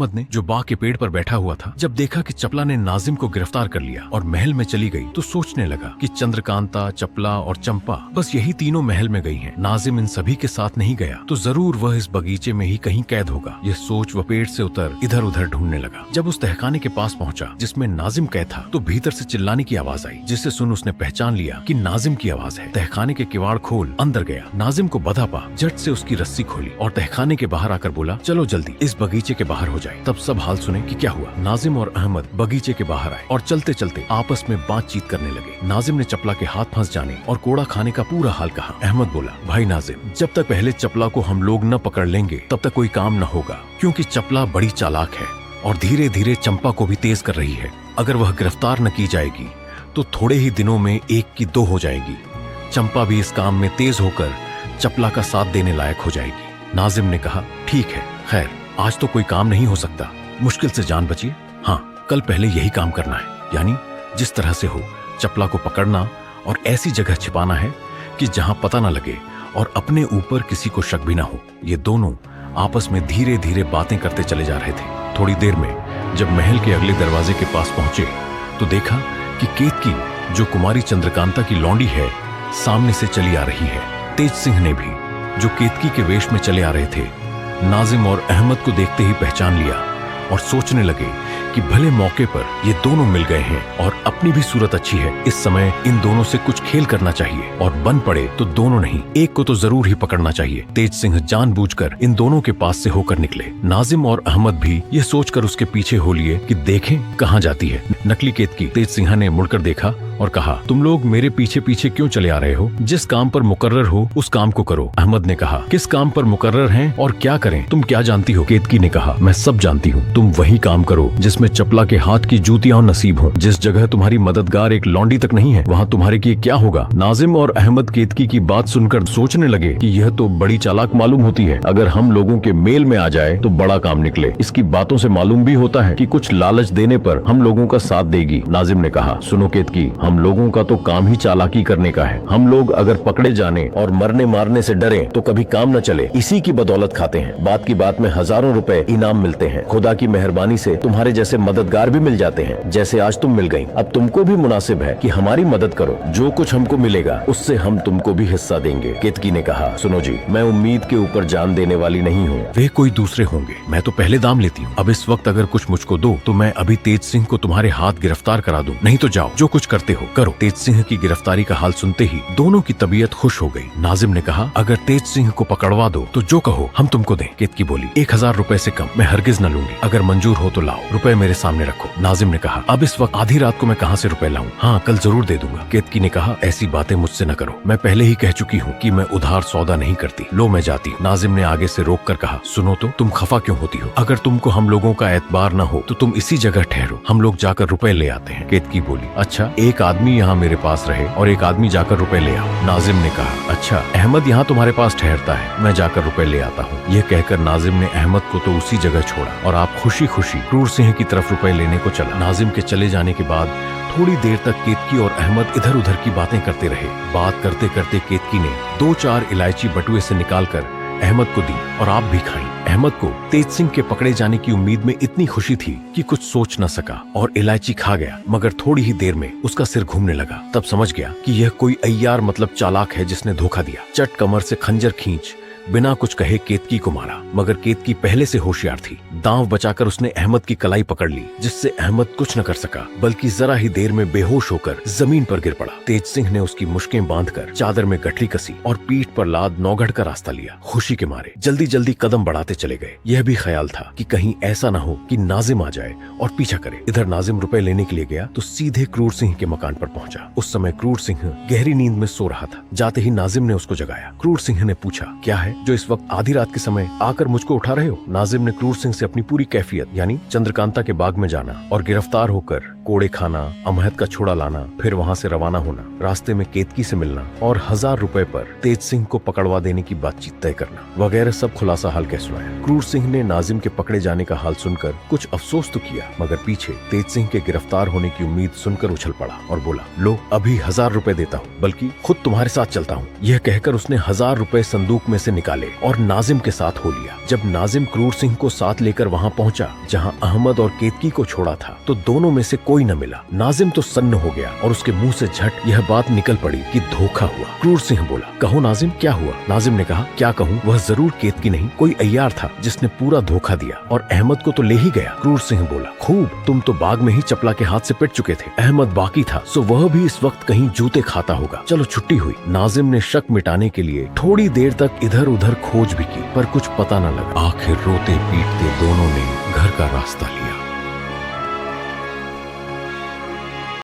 अहमद ने, जो बाग के पेड़ पर बैठा हुआ था, जब देखा कि चपला ने नाजिम को गिरफ्तार कर लिया और महल में चली गई, तो सोचने लगा कि चंद्रकांता, चपला और चंपा बस यही तीनों महल में गई हैं। नाजिम इन सभी के साथ नहीं गया तो जरूर वह इस बगीचे में ही कहीं कैद होगा। यह सोच वह पेड़ से उतर इधर उधर ढूंढने लगा। जब उस तहखाने के पास पहुंचा जिसमें नाजिम कैद था, तो भीतर से चिल्लाने की आवाज आई, जिसे सुन उसने पहचान लिया कि नाजिम की आवाज है। तहखाने के किवाड़ खोल अंदर गया, नाजिम को बधा पा झट से उसकी रस्सी खोली और तहखाने के बाहर आकर बोला, चलो जल्दी इस बगीचे के बाहर हो जाए। तब सब हाल सुने कि क्या हुआ। नाजिम और अहमद बगीचे के बाहर आए और चलते चलते आपस में बातचीत करने लगे। नाजिम ने चपला के हाथ फंस जाने और कोड़ा खाने का पूरा हाल कहा। अहमद बोला, भाई नाजिम, जब तक पहले चपला को हम लोग न पकड़ लेंगे तब तक कोई काम न होगा, क्योंकि चपला बड़ी चालाक है और धीरे धीरे चंपा को भी तेज कर रही है। अगर वह गिरफ्तार न की जाएगी तो थोड़े ही दिनों में एक की दो हो जाएगी। चंपा भी इस काम में तेज होकर चपला का साथ देने लायक हो जाएगी। नाजिम ने कहा, ठीक है, खैर आज तो कोई काम नहीं हो सकता, मुश्किल से जान बची। हाँ, कल पहले यही काम करना है, यानी जिस तरह से हो चपला को पकड़ना और ऐसी जगह छिपाना है कि जहां पता न लगे और अपने ऊपर किसी को शक भी ना हो। ये दोनों आपस में धीरे धीरे बातें करते चले जा रहे थे। थोड़ी देर में जब महल के अगले दरवाजे के पास पहुंचे तो देखा कि केतकी, जो कुमारी चंद्रकांता की लौंडी है, सामने से चली आ रही है। तेज सिंह ने भी, जो केतकी के वेश में चले आ रहे थे, नाजिम और अहमद को देखते ही पहचान लिया और सोचने लगे कि भले मौके पर ये दोनों मिल गए हैं और अपनी भी सूरत अच्छी है, इस समय इन दोनों से कुछ खेल करना चाहिए और बन पड़े तो दोनों नहीं, एक को तो जरूर ही पकड़ना चाहिए। तेज सिंह जानबूझकर इन दोनों के पास से होकर निकले। नाजिम और अहमद भी ये सोचकर उसके पीछे हो लिए कि देखें कहाँ जाती है नकली केतकी। तेज सिंह ने मुड़कर देखा और कहा, तुम लोग मेरे पीछे पीछे क्यों चले आ रहे हो? जिस काम पर मुकर्रर हो उस काम को करो। अहमद ने कहा, किस काम पर मुकर्रर हैं और क्या करें, तुम क्या जानती हो? केतकी ने कहा, मैं सब जानती हूँ, तुम वही काम करो जिसमें चपला के हाथ की जूतियां नसीब हो। जिस जगह तुम्हारी मददगार एक लौंडी तक नहीं है, वहाँ तुम्हारे लिए क्या होगा? नाजिम और अहमद केतकी की बात सुनकर सोचने लगे कि यह तो बड़ी चालाक मालूम होती है, अगर हम लोगों के मेल में आ जाए तो बड़ा काम निकले। इसकी बातों से मालूम भी होता है कि कुछ लालच देने पर हम लोगों का साथ देगी। नाजिम ने कहा, सुनो केतकी, हम लोगों का तो काम ही चालाकी करने का है। हम लोग अगर पकड़े जाने और मरने मारने से डरे तो कभी काम न चले, इसी की बदौलत खाते हैं। बात की बात में हजारों रुपए इनाम मिलते हैं। खुदा की मेहरबानी से तुम्हारे जैसे मददगार भी मिल जाते हैं, जैसे आज तुम मिल गई। अब तुमको भी मुनासिब है कि हमारी मदद करो। जो कुछ हमको मिलेगा उससे हम तुमको भी हिस्सा देंगे। केतकी ने कहा, सुनो जी, मैं उम्मीद के ऊपर जान देने वाली नहीं हूँ। वे कोई दूसरे होंगे, मैं तो पहले दाम लेती हूँ। अब इस वक्त अगर कुछ मुझको दो तो मैं अभी तेज सिंह को तुम्हारे हाथ गिरफ्तार करा दूं, नहीं तो जाओ जो कुछ करते हो करो। तेज सिंह की गिरफ्तारी का हाल सुनते ही दोनों की तबीयत खुश हो गई। नाजिम ने कहा, अगर तेज सिंह को पकड़वा दो तो जो कहो हम तुमको दें। केतकी बोली, 1000 रुपए से कम मैं हरगिज न लूंगी, अगर मंजूर हो तो लाओ, रुपए मेरे सामने रखो। नाजिम ने कहा, अब इस वक्त आधी रात को मैं कहाँ से रुपए लाऊं? हाँ, कल जरूर दे दूंगा। केतकी ने कहा, ऐसी बातें मुझसे न करो, मैं पहले ही कह चुकी हूँ कि मैं उधार सौदा नहीं करती। लो मैं जाती हूँ। नाजिम ने आगे से रोक कर कहा, सुनो तो, तुम खफा क्यों होती हो? अगर तुमको हम लोगों का एतबार न हो तो तुम इसी जगह ठहरो, हम लोग जाकर रुपए ले आते हैं। केतकी बोली, अच्छा, एक आदमी यहाँ मेरे पास रहे और एक आदमी जाकर रुपए ले आओ। नाजिम ने कहा, अच्छा, अहमद यहाँ तुम्हारे पास ठहरता है, मैं जाकर रुपए ले आता हूँ। यह कहकर नाजिम ने अहमद को तो उसी जगह छोड़ा और आप खुशी खुशी क्रूर सिंह की तरफ रुपए लेने को चला। नाजिम के चले जाने के बाद थोड़ी देर तक केतकी और अहमद इधर उधर की बातें करते रहे। बात करते करते केतकी ने 2-4 इलायची बटुए से निकालकर अहमद को दी और आप भी खाई। अहमद को तेज सिंह के पकड़े जाने की उम्मीद में इतनी खुशी थी कि कुछ सोच न सका और इलायची खा गया, मगर थोड़ी ही देर में उसका सिर घूमने लगा। तब समझ गया कि यह कोई अय्यार मतलब चालाक है जिसने धोखा दिया। चट कमर से खंजर खींच बिना कुछ कहे केतकी को मारा, मगर केतकी पहले से होशियार थी। दांव बचाकर उसने अहमद की कलाई पकड़ ली, जिससे अहमद कुछ न कर सका, बल्कि जरा ही देर में बेहोश होकर जमीन पर गिर पड़ा। तेज सिंह ने उसकी मुश्कें बांधकर चादर में गठरी कसी और पीठ पर लाद नौगढ़ का रास्ता लिया। खुशी के मारे जल्दी जल्दी कदम बढ़ाते चले गए। यह भी ख्याल था कि कहीं ऐसा न हो कि नाजिम आ जाए और पीछा करे। इधर नाजिम रुपए लेने के लिए गया तो सीधे क्रूर सिंह के मकान पर पहुंचा। उस समय क्रूर सिंह गहरी नींद में सो रहा था। जाते ही नाजिम ने उसको जगाया। क्रूर सिंह ने पूछा, क्या है जो इस वक्त आधी रात के समय आकर मुझको उठा रहे हो? नाजिम ने क्रूर सिंह से अपनी पूरी कैफियत, यानी चंद्रकांता के बाग में जाना और गिरफ्तार होकर कोड़े खाना, अमहद का छोड़ा लाना, फिर वहाँ से रवाना होना, रास्ते में केतकी से मिलना और 1000 रुपए पर तेज सिंह को पकड़वा देने की बातचीत तय करना वगैरह सब खुलासा हाल कह सुनाया। क्रूर सिंह ने नाजिम के पकड़े जाने का हाल सुनकर कुछ अफसोस तो किया, मगर पीछे तेज सिंह के गिरफ्तार होने की उम्मीद सुनकर उछल पड़ा और बोला, लो अभी 1000 रुपए देता हूँ, बल्कि खुद तुम्हारे साथ चलता हूँ। यह कहकर उसने 1000 रुपए संदूक में से निकाले और नाजिम के साथ हो लिया। जब नाजिम क्रूर सिंह को साथ लेकर वहाँ पहुँचा जहाँ अहमद और केतकी को छोड़ा था, तो दोनों में से कोई न मिला। नाजिम तो सन्न हो गया और उसके मुंह से झट यह बात निकल पड़ी कि धोखा हुआ। क्रूर सिंह बोला, कहो नाजिम क्या हुआ? नाजिम ने कहा, क्या कहूँ, वह जरूर केतकी नहीं, कोई अय्यार था जिसने पूरा धोखा दिया और अहमद को तो ले ही गया। क्रूर सिंह बोला, खूब, तुम तो बाग में ही चपला के हाथ से पिट चुके थे। अहमद बाकी था, सो वह भी इस वक्त कहीं जूते खाता होगा। चलो छुट्टी हुई। नाजिम ने शक मिटाने के लिए थोड़ी देर तक इधर उधर खोज भी की, पर कुछ पता न लगा। आखिर रोते पीटते दोनों ने घर का रास्ता लिया।